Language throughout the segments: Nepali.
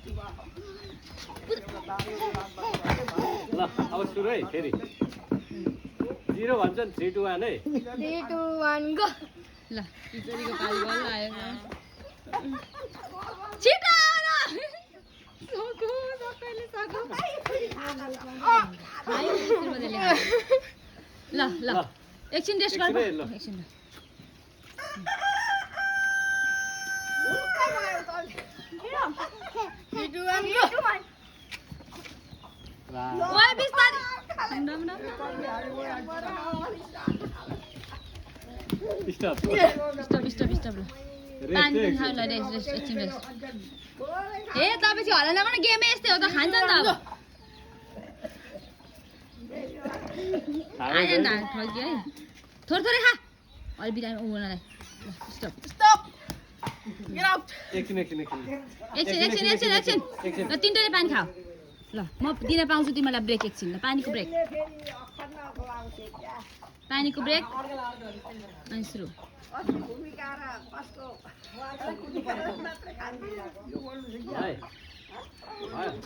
ल अब सुरु है फेरि 0 भन्छन् 3 2 1 है 3 2 1 गो ल टिचरीको पाली बल्ल आयो छिटो आउन सको सबैले सको ल ल एकछिन रेस्ट गर्नु एकछिन ओए बिस्तारै स्टप स्टप ल पानी खाऊ ल रेस्ट एकछिन रेस्ट ए तपाईँ चाहिँ हल्ला नगर्नु गेमै यस्तै हो त खान्छ नि त अब आएन नि त ठग्यो है थोरै थोरै खा अलि बिरामी उनीहरूलाई स्टप एकछिन ल तिनटैले पानी खाऊ ल म दिन पाउँछु तिमीलाई ब्रेक एकछिन ल पानीको ब्रेक अनि सुरु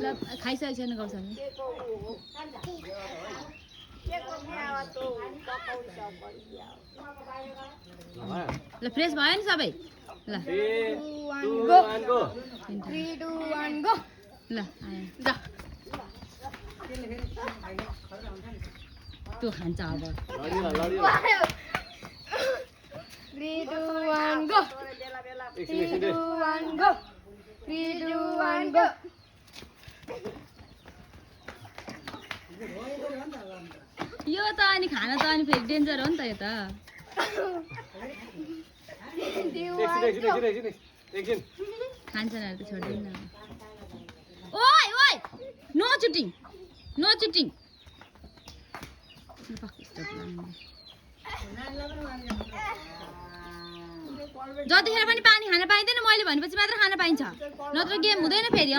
ल खाइसकेको छैन गौसाले ल फ्रेस भयो नि सबै ल 3 2 1 गो 3 2 1 गो ल आयो त्यो खान्छ अब 3 2 1 गो 3 2 1 गो 3 2 1 गो यो त अनि खाना त अनि फेरि डेन्जर हो नि त यो त एकछिन खान्छन् त छोड्दैन ओइ ओइ नो चुटिङ जतिखेर पनि पानी खान पाइँदैन मैले भनेपछि मात्र खान पाइन्छ नत्र गेम हुँदैन फेरि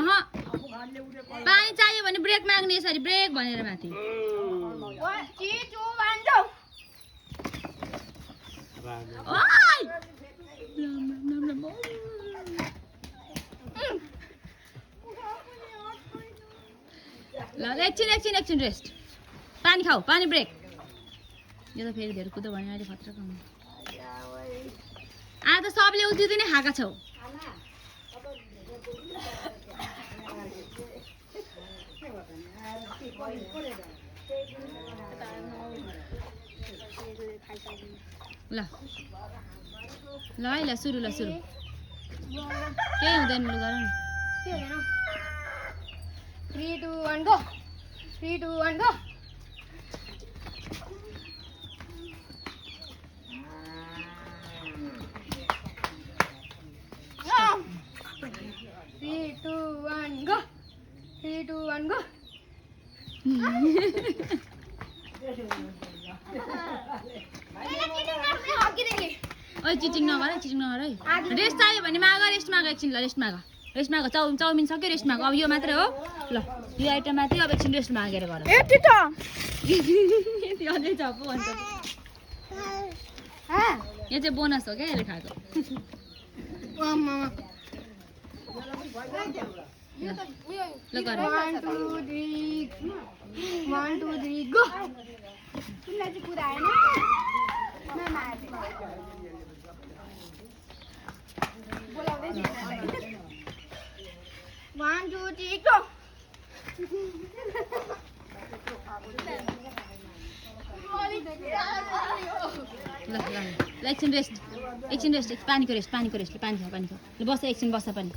पानी चाहियो भने ब्रेक माग्ने यसरी ब्रेक भनेर माथि ल एकछिन रेस्ट पानी खाऊ पानी ब्रेक यो त फेरि धेरै कुदो भने अहिले खतरा खाउँ आज त सबले उल्टी नै खाएका छौ ल है ल सुरु केही हुँदैन लु गरौँ 3 2 1 गो 3 2 1 गो 3 2 1 गो 3 2 1 गो ओइ चिटिङ नगर है रेस्ट चाहियो भने माग रेस्ट माग एकछिन ल रेस्ट माग चाउमिन सक्यो रेस्ट माग अब यो मात्रै हो ल यो आइटम मात्रै अब एकछिन रेस्ट मागेर गर यति त यति अझै छ पो अन्त यो चाहिँ बोनस हो क्या यसले खाएको ल गर 1 2 3 गो तिमीलाई चाहिँ कुरा आएन 1 2 3 गो ल एकछिन रेस्ट पानीको रेस्ट पानी खाऊ ल बस एकछिन बस्छ पनि